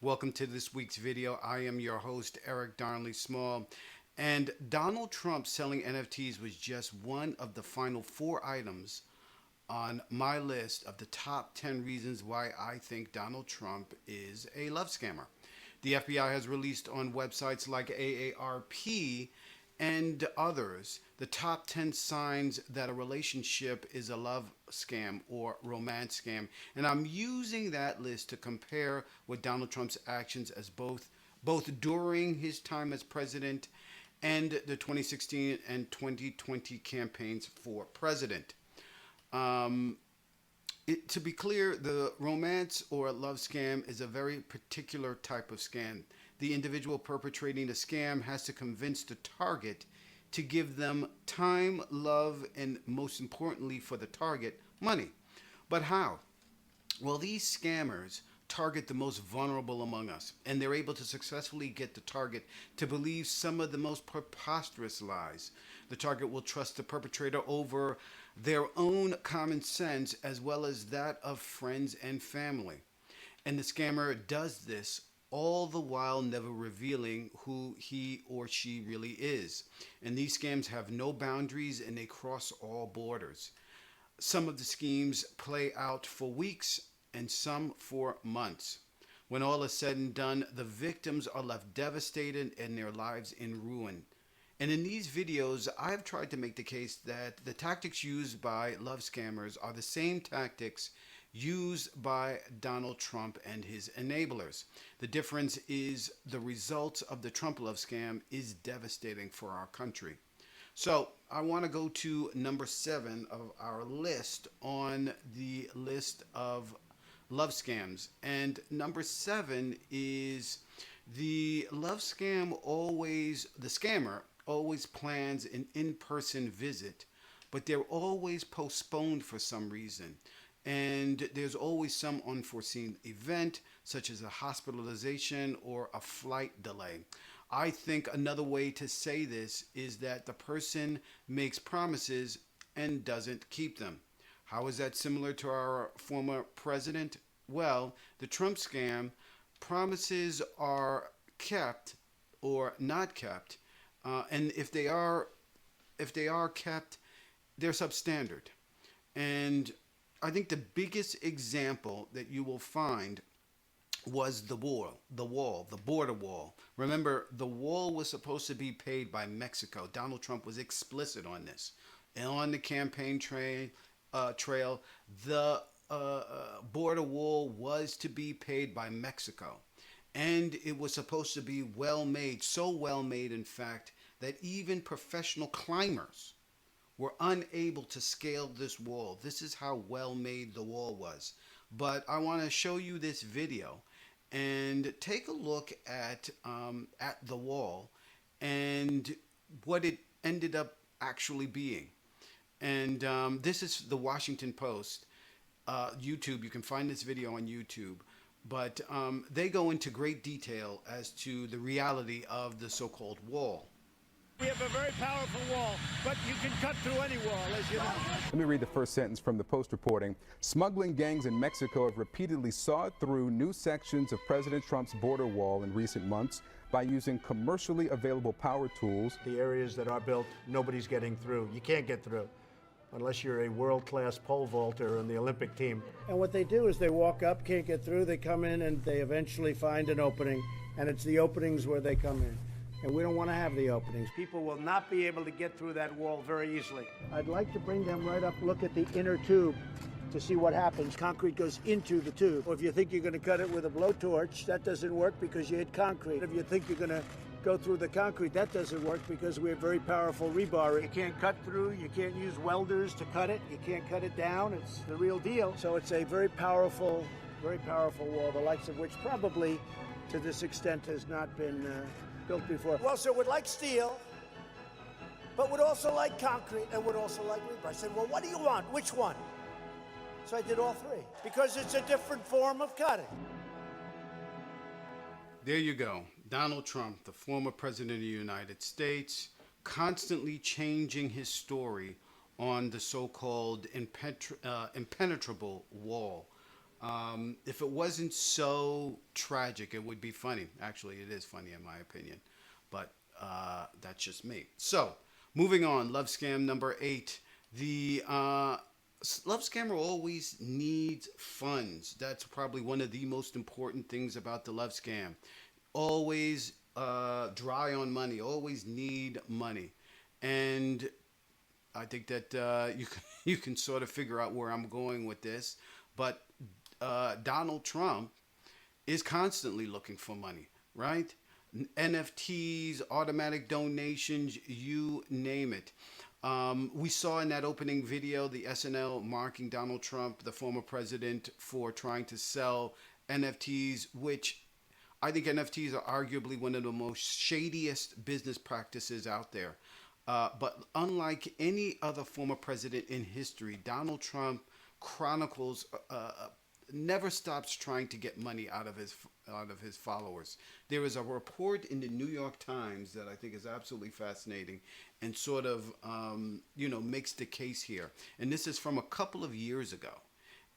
Welcome to this week's video. I am your host, Eric Darnley Small. And Donald Trump selling NFTs was just one of the final 4 items on my list of the top 10 reasons why I think Donald Trump is a love scammer. The FBI has released on websites like AARP and others the top 10 signs that a relationship is a love scam or romance scam. And I'm using that list to compare with Donald Trump's actions as both during his time as president and the 2016 and 2020 campaigns for president. To be clear, the romance or love scam is a very particular type of scam. The individual perpetrating the scam has to convince the target to give them time, love, and most importantly for the target, money. But how? Well, these scammers target the most vulnerable among us, and they're able to successfully get the target to believe some of the most preposterous lies. The target will trust the perpetrator over their own common sense as well as that of friends and family. And the scammer does this all the while never revealing who he or she really is. And these scams have no boundaries and they cross all borders. Some of the schemes play out for weeks and some for months. When all is said and done, the victims are left devastated and their lives in ruin. And in these videos, I've tried to make the case that the tactics used by love scammers are the same tactics used by Donald Trump and his enablers. The difference is the results of the Trump love scam is devastating for our country. So I want to go to number 7 of our list on the list of love scams. And number 7 is the scammer always plans an in-person visit, but they're always postponed for some reason. And there's always some unforeseen event, such as a hospitalization or a flight delay. I think another way to say this is that the person makes promises and doesn't keep them. How is that similar to our former president? Well, the Trump scam, promises are kept or not kept, and if they are kept, they're substandard. And I think the biggest example that you will find was the border wall. Remember, the wall was supposed to be paid by Mexico. Donald Trump was explicit on this. And on the campaign trail, the border wall was to be paid by Mexico. And it was supposed to be well made, so well made, in fact, that even professional climbers were unable to scale this wall. This is how well made the wall was. But I want to show you this video and take a look at the wall and what it ended up actually being. And this is the Washington Post, YouTube. You can find this video on YouTube. But they go into great detail as to the reality of the so-called wall. We have a very powerful wall, but you can cut through any wall, as you know. Let me read the first sentence from the Post reporting. Smuggling gangs in Mexico have repeatedly sawed through new sections of President Trump's border wall in recent months by using commercially available power tools. The areas that are built, nobody's getting through. You can't get through unless you're a world-class pole vaulter on the Olympic team. And what they do is they walk up, can't get through, they come in, and they eventually find an opening, and it's the openings where they come in. And we don't want to have the openings. People will not be able to get through that wall very easily. I'd like to bring them right up, look at the inner tube to see what happens. Concrete goes into the tube. Or if you think you're going to cut it with a blowtorch, that doesn't work because you hit concrete. If you think you're going to go through the concrete, that doesn't work because we have very powerful rebar. You can't cut through, you can't use welders to cut it, you can't cut it down, it's the real deal. So it's a very powerful wall, the likes of which probably to this extent has not been built before. Well, sir, would like steel, but would also like concrete and would also like rebar. I said, well, what do you want? Which one? So I did all three because it's a different form of cutting. There you go. Donald Trump, the former president of the United States, constantly changing his story on the so-called impenetrable wall. If it wasn't so tragic, it would be funny. Actually, it is funny in my opinion, but that's just me. So, moving on, love scam number 8. The love scammer always needs funds. That's probably one of the most important things about the love scam. Always dry on money. Always need money, and I think that you can sort of figure out where I'm going with this. But Donald Trump is constantly looking for money, right? NFTs, automatic donations, you name it. We saw in that opening video the SNL marking Donald Trump, the former president, for trying to sell NFTs, which I think NFTs are arguably one of the most shadiest business practices out there. But unlike any other former president in history, Donald Trump chronicles never stops trying to get money out of his followers. There is a report in the New York Times that I think is absolutely fascinating and sort of makes the case here. And this is from a couple of years ago.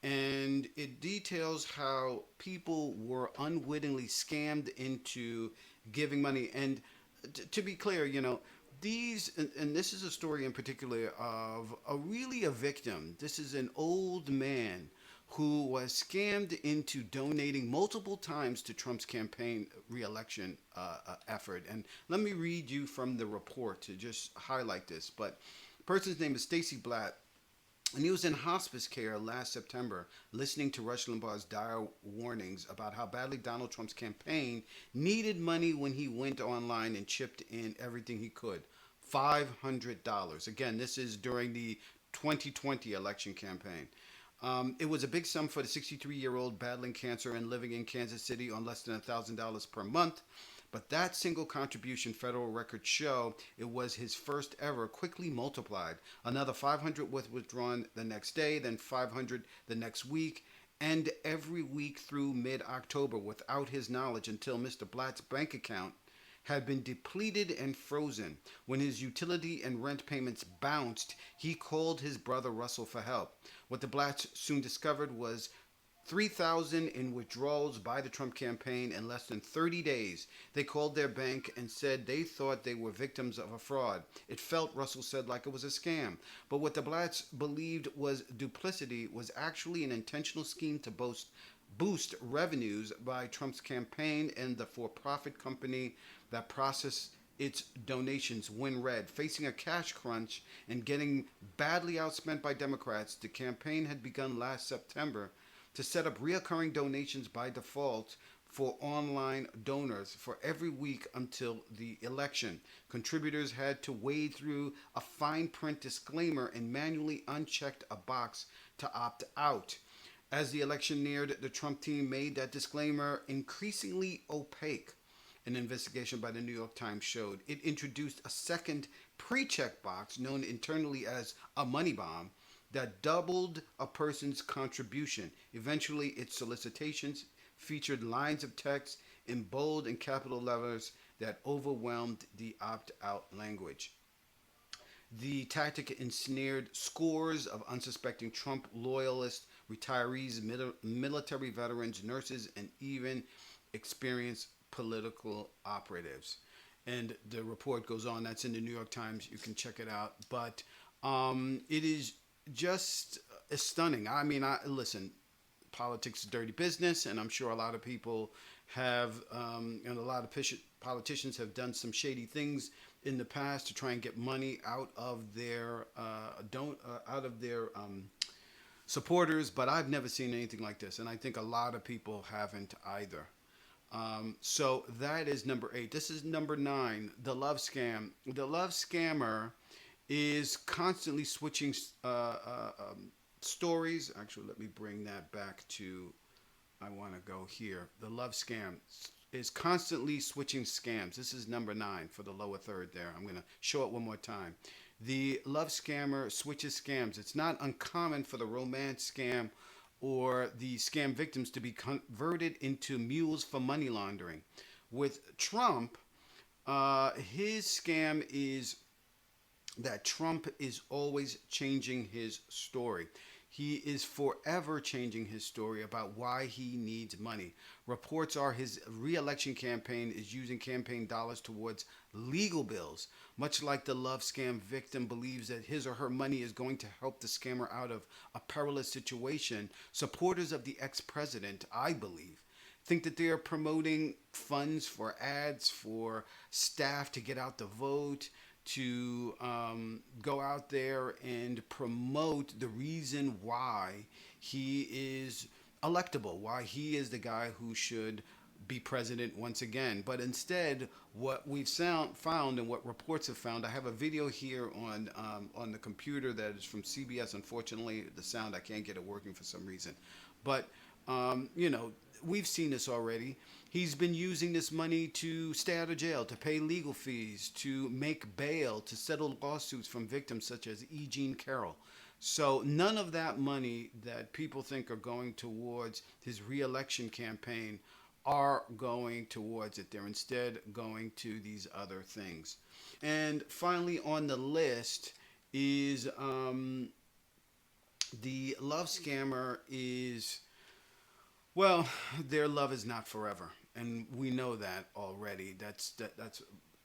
And it details how people were unwittingly scammed into giving money. And to be clear, these, and this is a story in particular of a victim. This is an old man who was scammed into donating multiple times to Trump's campaign reelection effort. And let me read you from the report to just highlight this. But the person's name is Stacy Blatt, and he was in hospice care last September, listening to Rush Limbaugh's dire warnings about how badly Donald Trump's campaign needed money when he went online and chipped in everything he could. $500. Again, this is during the 2020 election campaign. It was a big sum for the 63-year-old battling cancer and living in Kansas City on less than $1,000 per month. But that single contribution, federal records show, it was his first ever, quickly multiplied. Another 500 was withdrawn the next day, then 500 the next week, and every week through mid-October without his knowledge until Mr. Blatt's bank account had been depleted and frozen. When his utility and rent payments bounced, he called his brother Russell for help. What the Blatts soon discovered was $3,000 in withdrawals by the Trump campaign in less than 30 days. They called their bank and said they thought they were victims of a fraud. It felt, Russell said, like it was a scam. But what the Blatts believed was duplicity was actually an intentional scheme to boost revenues by Trump's campaign and the for-profit company that processed its donations. WinRed, facing a cash crunch and getting badly outspent by Democrats, the campaign had begun last September to set up reoccurring donations by default for online donors for every week until the election. Contributors had to wade through a fine print disclaimer and manually unchecked a box to opt out. As the election neared, the Trump team made that disclaimer increasingly opaque. An investigation by the New York Times showed it introduced a second pre-check box known internally as a money bomb that doubled a person's contribution. Eventually, its solicitations featured lines of text in bold and capital letters that overwhelmed the opt-out language. The tactic ensnared scores of unsuspecting Trump loyalists, retirees, military veterans, nurses, and even experienced political operatives. And the report goes on. That's in the New York Times. You can check it out. But it is just stunning. I mean, listen, politics is dirty business, and I'm sure a lot of people have, and a lot of politicians have done some shady things in the past to try and get money out of their supporters. But I've never seen anything like this, and I think a lot of people haven't either. So that is number 8. This is number 9, the love scam. The love scammer is constantly switching stories. Actually, let me bring that back to, I want to go here. The love scam is constantly switching scams. This is number 9 for the lower third there. I'm going to show it one more time. The love scammer switches scams. It's not uncommon for the romance scam or the scam victims to be converted into mules for money laundering. With Trump, his scam is that Trump is always changing his story. He is forever changing his story about why he needs money. Reports are his re-election campaign is using campaign dollars towards legal bills, much like the love scam victim believes that his or her money is going to help the scammer out of a perilous situation. Supporters of the ex-president, I believe, think that they are promoting funds for ads for staff to get out the vote, to go out there and promote the reason why he is electable, why he is the guy who should be president once again. But instead, what we've found and what reports have found, I have a video here on the computer that is from CBS. Unfortunately, the sound, I can't get it working for some reason. But, we've seen this already. He's been using this money to stay out of jail, to pay legal fees, to make bail, to settle lawsuits from victims such as E. Jean Carroll. So none of that money that people think are going towards his re-election campaign are going towards it. They're instead going to these other things. And finally on the list is the love scammer is, well, their love is not forever. And we know that already. That's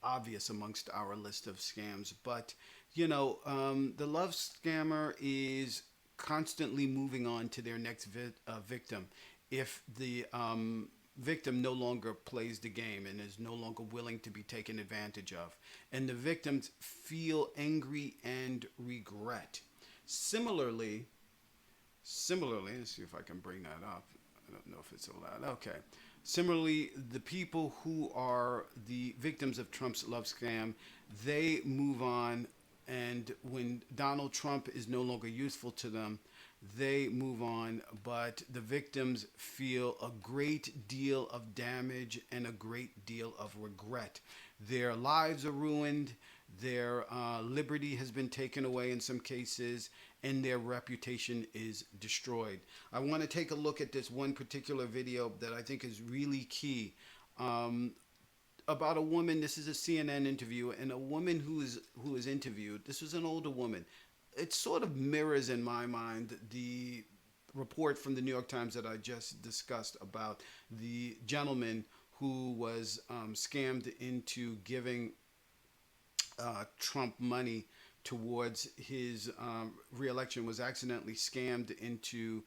obvious amongst our list of scams. But, the love scammer is constantly moving on to their next victim. If the victim no longer plays the game and is no longer willing to be taken advantage of. And the victims feel angry and regret. Similarly, let's see if I can bring that up. I don't know if it's allowed. Okay. Similarly, the people who are the victims of Trump's love scam, they move on, and when Donald Trump is no longer useful to them, they move on, but the victims feel a great deal of damage and a great deal of regret. Their lives are ruined, their liberty has been taken away in some cases, and their reputation is destroyed. I want to take a look at this one particular video that I think is really key, about a woman. This is a CNN interview, and a woman who is interviewed. This was an older woman. It sort of mirrors in my mind the report from the New York Times that I just discussed about the gentleman who was scammed into giving Trump money towards his re-election, was accidentally scammed into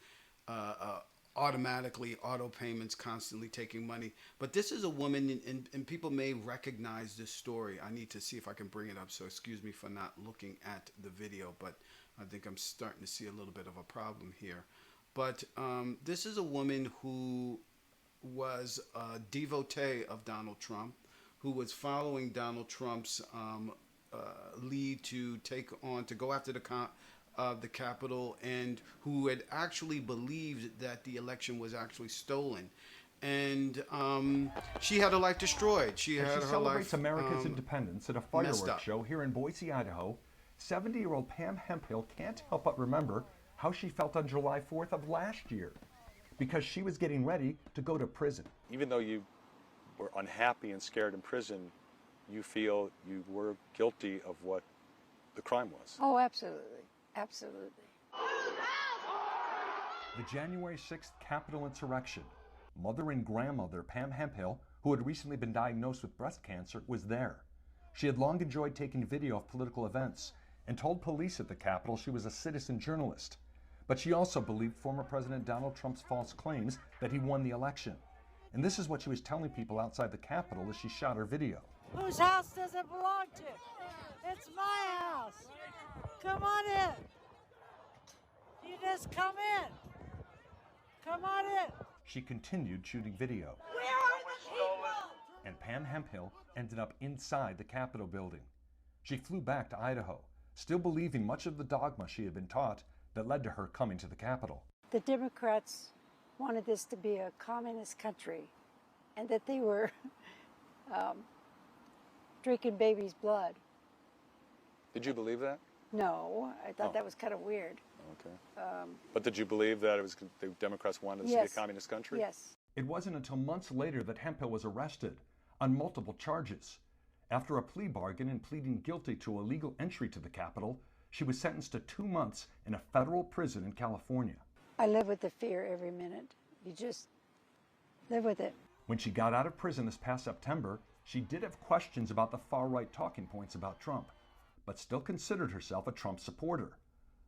automatically auto payments, constantly taking money. But this is a woman, and people may recognize this story. I need to see if I can bring it up, so excuse me for not looking at the video, but I think I'm starting to see a little bit of a problem here. But this is a woman who was a devotee of Donald Trump, who was following Donald Trump's lead to go after the Capitol, and who had actually believed that the election was actually stolen. And she had her life destroyed. She celebrates America's independence at a fireworks show here in Boise, Idaho. 70-year-old Pam Hemphill can't help but remember how she felt on July 4th of last year, because she was getting ready to go to prison. Even though you were unhappy and scared in prison, you feel you were guilty of what the crime was. Oh, absolutely. Absolutely. The January 6th Capitol insurrection. Mother and grandmother Pam Hemphill, who had recently been diagnosed with breast cancer, was there. She had long enjoyed taking video of political events and told police at the Capitol she was a citizen journalist. But she also believed former President Donald Trump's false claims that he won the election. And this is what she was telling people outside the Capitol as she shot her video. Whose house does it belong to? It's my house. Come on in. You just come in. Come on in. She continued shooting video. Where are the people? And Pam Hemphill ended up inside the Capitol building. She flew back to Idaho, still believing much of the dogma she had been taught that led to her coming to the Capitol. The Democrats wanted this to be a communist country, and that they were drinking baby's blood. Did you believe that? No, I thought that was kind of weird. Okay. But did you believe that the Democrats wanted this to be a communist country? Yes. It wasn't until months later that Hemphill was arrested on multiple charges. After a plea bargain and pleading guilty to illegal entry to the Capitol, She was sentenced to 2 months in a federal prison in California. I live with the fear every minute. You just live with it. When she got out of prison this past September, she did have questions about the far-right talking points about Trump, but still considered herself a Trump supporter.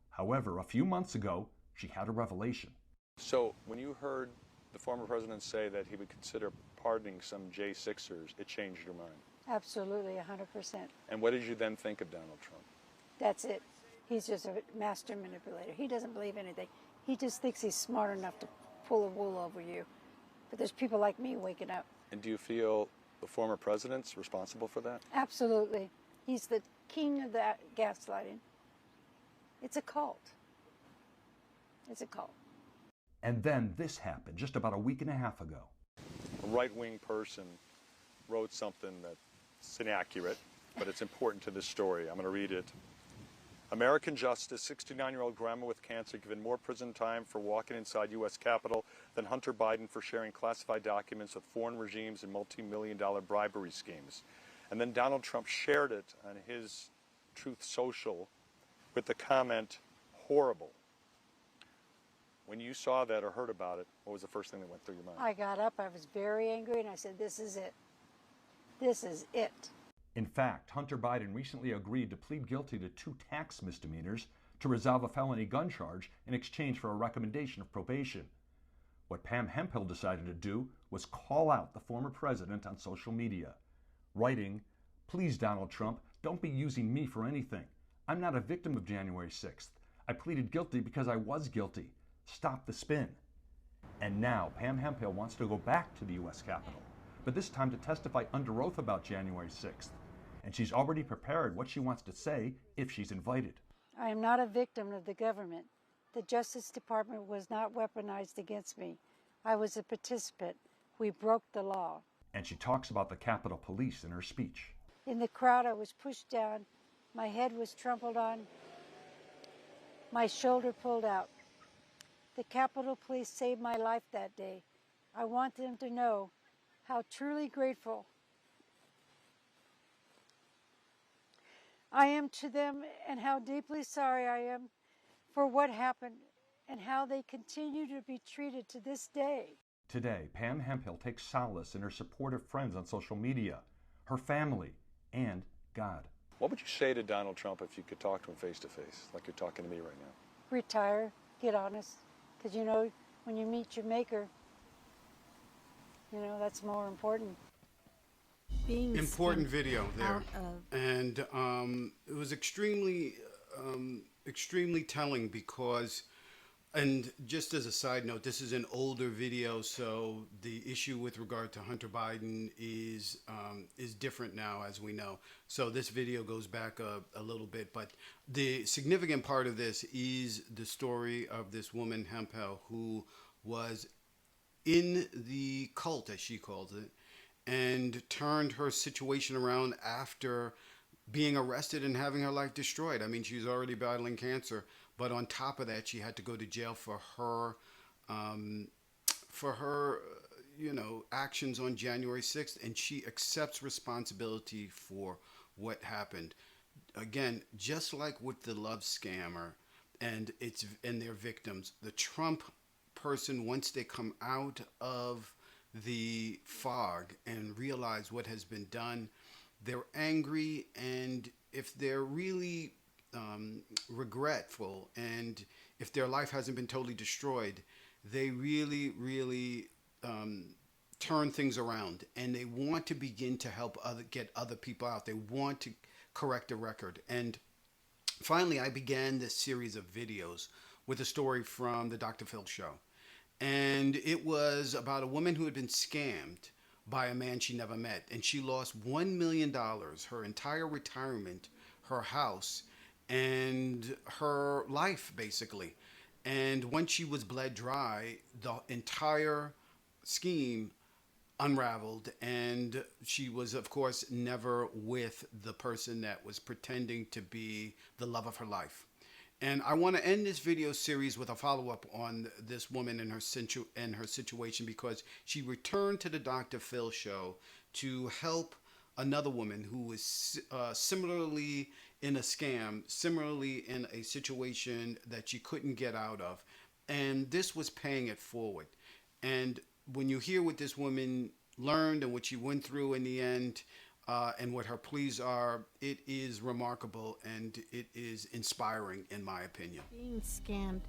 However, a few months ago, she had a revelation. So when you heard the former president say that he would consider pardoning some J6ers, it changed your mind. Absolutely, 100%. And what did you then think of Donald Trump? That's it. He's just a master manipulator. He doesn't believe anything. He just thinks he's smart enough to pull the wool over you. But there's people like me waking up. And do you feel the former president's responsible for that? Absolutely. He's the king of that gaslighting. It's a cult. It's a cult. And then this happened just about a week and a half ago. A right-wing person wrote something that's inaccurate, but it's important to this story. I'm going to read it. American justice, 69-year-old grandma with cancer given more prison time for walking inside U.S. Capitol than Hunter Biden for sharing classified documents with foreign regimes and multi-million-dollar bribery schemes. And then Donald Trump shared it on his Truth Social with the comment, horrible. When you saw that or heard about it, what was the first thing that went through your mind? I got up, I was very angry, and I said, this is it. This is it. In fact, Hunter Biden recently agreed to plead guilty to 2 tax misdemeanors to resolve a felony gun charge in exchange for a recommendation of probation. What Pam Hemphill decided to do was call out the former president on social media, writing, "Please, Donald Trump, don't be using me for anything. I'm not a victim of January 6th. I pleaded guilty because I was guilty. Stop the spin." And now Pam Hemphill wants to go back to the U.S. Capitol, but this time to testify under oath about January 6th. And she's already prepared what she wants to say if she's invited. I am not a victim of the government. The Justice Department was not weaponized against me. I was a participant. We broke the law. And she talks about the Capitol Police in her speech. In the crowd, I was pushed down. My head was trampled on. My shoulder pulled out. The Capitol Police saved my life that day. I want them to know how truly grateful I am to them and how deeply sorry I am for what happened and how they continue to be treated to this day. Today, Pam Hemphill takes solace in her supportive friends on social media, her family, and God. What would you say to Donald Trump if you could talk to him face to face, like you're talking to me right now? Retire, get honest, because you know, when you meet your maker, you know, that's more important. Being Important video there, out of and it was extremely telling because, and just as a side note, this is an older video, so the issue with regard to Hunter Biden is different now, as we know. So this video goes back a little bit, but the significant part of this is the story of this woman Hemphill who was in the cult, as she calls it, and turned her situation around after being arrested and having her life destroyed. I mean, she's already battling cancer, but on top of that, she had to go to jail for her, actions on January 6th, and she accepts responsibility for what happened. Again, just like with the love scammer and their victims, the Trump person, once they come out of the fog and realize what has been done, they're angry, and if they're really regretful, and if their life hasn't been totally destroyed, they really turn things around, and they want to begin to help get other people out. They want to correct a record. And finally, I began this series of videos with a story from the Dr. Phil show. And it was about a woman who had been scammed by a man she never met. And she lost $1 million, her entire retirement, her house, and her life, basically. And once she was bled dry, the entire scheme unraveled. And she was, of course, never with the person that was pretending to be the love of her life. And I want to end this video series with a follow-up on this woman and her situation, because she returned to the Dr. Phil show to help another woman who was similarly in a scam, similarly in a situation that she couldn't get out of. And this was paying it forward. And when you hear what this woman learned and what she went through in the end, and what her pleas are, it is remarkable and it is inspiring, in my opinion. Being scammed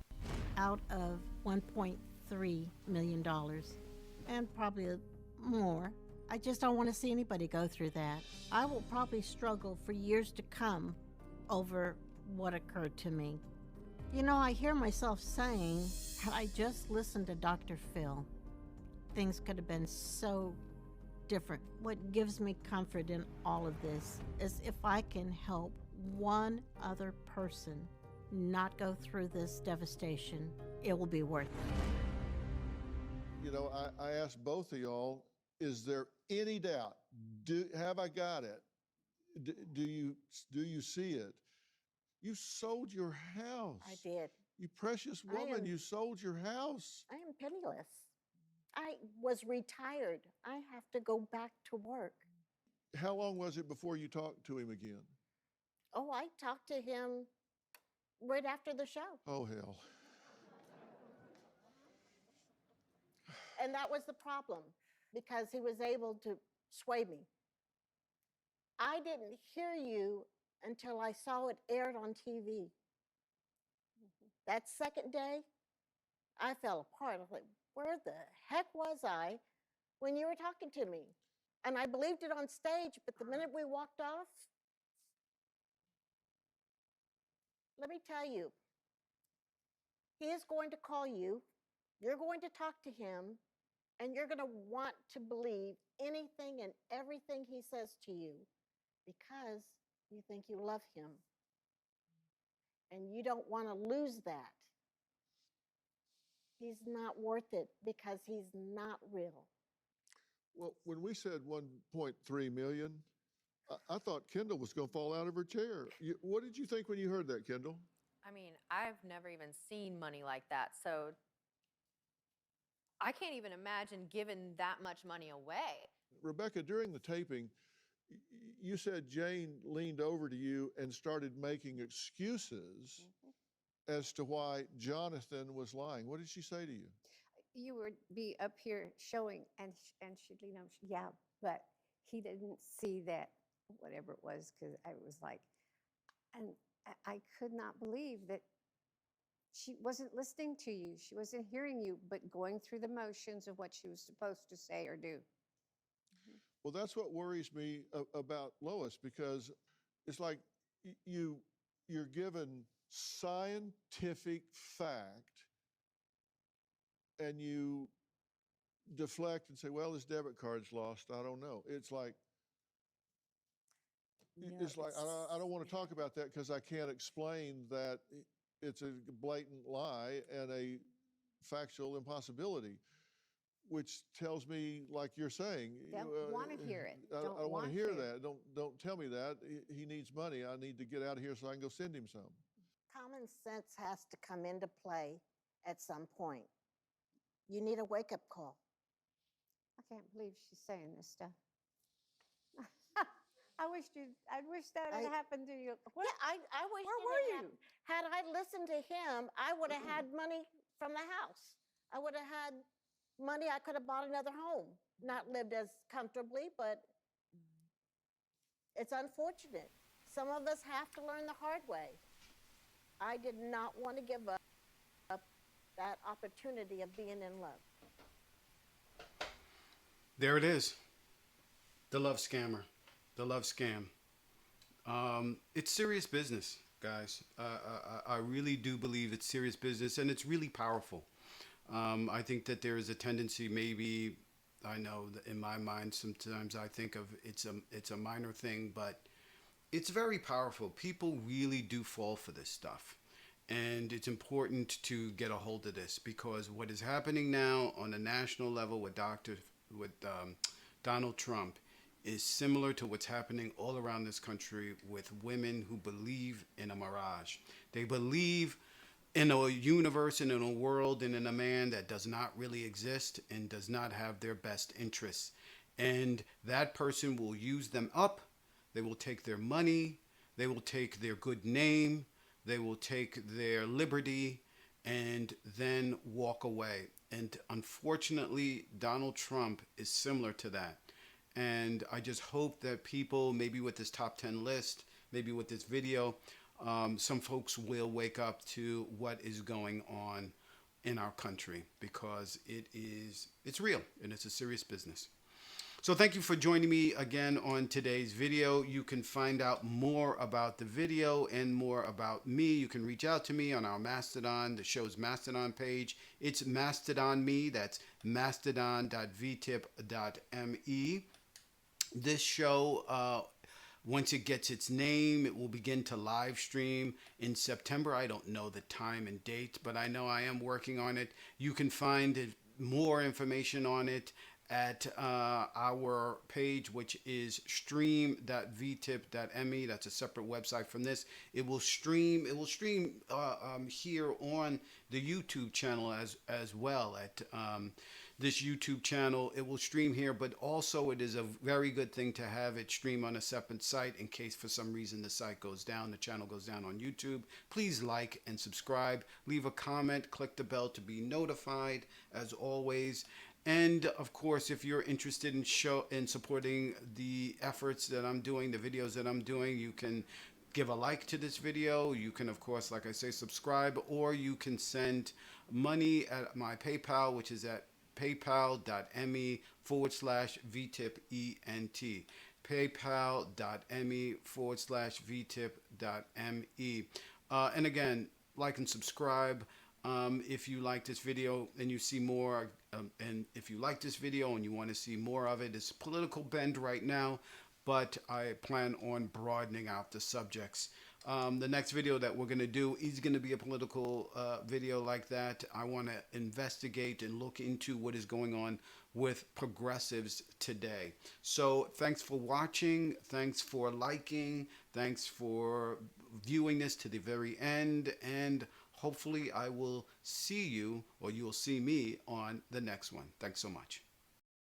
out of $1.3 million and probably more. I just don't want to see anybody go through that. I will probably struggle for years to come over what occurred to me. You know, I hear myself saying, had I just listened to Dr. Phil, things could have been so different. What gives me comfort in all of this is if I can help one other person not go through this devastation, it will be worth it. You know, I asked both of y'all, is there any doubt? Have I got it? Do you see it? You sold your house. I did. You precious woman, you sold your house. I am penniless. I was retired. I have to go back to work. How long was it before you talked to him again? Oh, I talked to him right after the show. Oh, hell. And that was the problem, because he was able to sway me. I didn't hear you until I saw it aired on TV. That second day, I fell apart. I was like, where the heck was I when you were talking to me? And I believed it on stage, but the minute we walked off, let me tell you, he is going to call you, you're going to talk to him, and you're going to want to believe anything and everything he says to you because you think you love him. And you don't want to lose that. He's not worth it because he's not real. Well, when we said 1.3 million, I thought Kendall was going to fall out of her chair. What did you think when you heard that, Kendall? I mean, I've never even seen money like that. So I can't even imagine giving that much money away. Rebecca, during the taping, you said Jane leaned over to you and started making excuses as to why Jonathan was lying. What did she say to you? You would be up here showing, and she'd lean over, yeah, but he didn't see that, whatever it was, because I was like, and I could not believe that she wasn't listening to you. She wasn't hearing you, but going through the motions of what she was supposed to say or do. Well, that's what worries me about Lois, because it's like you're given scientific fact and you deflect and say, well, his debit card's lost. I don't know. It's like, I don't want to talk about that because I can't explain that it's a blatant lie and a factual impossibility, which tells me, like you're saying, Don't want to hear it. I don't want to hear that. Don't tell me that. He needs money. I need to get out of here so I can go send him some. Common sense has to come into play at some point. You need a wake-up call. I can't believe she's saying this stuff. I wish that had happened to you. Yeah, I wish. Where were you? Had I listened to him, I would have had money from the house. I would have had money. I could have bought another home. Not lived as comfortably, but it's unfortunate. Some of us have to learn the hard way. I did not want to give up that opportunity of being in love. There it is. The love scammer. The love scam. It's serious business, guys. I really do believe it's serious business, and it's really powerful. I think that there is a tendency, maybe, I know that in my mind sometimes I think of it's a minor thing, but it's very powerful. People really do fall for this stuff. And it's important to get a hold of this, because what is happening now on a national level with Donald Trump is similar to what's happening all around this country with women who believe in a mirage. They believe in a universe and in a world and in a man that does not really exist and does not have their best interests. And that person will use them up. They will take their money. They will take their good name. They will take their liberty and then walk away. And unfortunately, Donald Trump is similar to that. And I just hope that people, maybe with this top 10 list, maybe with this video, some folks will wake up to what is going on in our country, because it's real and it's a serious business. So thank you for joining me again on today's video. You can find out more about the video and more about me. You can reach out to me on our Mastodon, the show's Mastodon page. It's Mastodon Me. That's mastodon.vtip.me. This show, once it gets its name, it will begin to live stream in September. I don't know the time and date, but I know I am working on it. You can find more information on it at our page, which is stream.vtip.me. That's a separate website from this. It will stream here on the YouTube channel as well at this YouTube channel. It will stream here, but also it is a very good thing to have it stream on a separate site in case for some reason the site goes down, the channel goes down on YouTube. Please like and subscribe, leave a comment, click the bell to be notified as always. And of course, if you're interested in supporting the efforts that I'm doing, the videos that I'm doing, you can give a like to this video. You can, of course, like I say, subscribe, or you can send money at my PayPal, which is at paypal.me/VTIPENT. paypal.me/VTIP.me. And again, like and subscribe. If you like this video and you see more, and if you like this video and you want to see more of it, it's political bend right now, but I plan on broadening out the subjects. The next video that we're going to do is going to be a political video like that. I want to investigate and look into what is going on with progressives today. So thanks for watching. Thanks for liking. Thanks for viewing this to the very end. And hopefully I will see you, or you will see me on the next one. Thanks so much.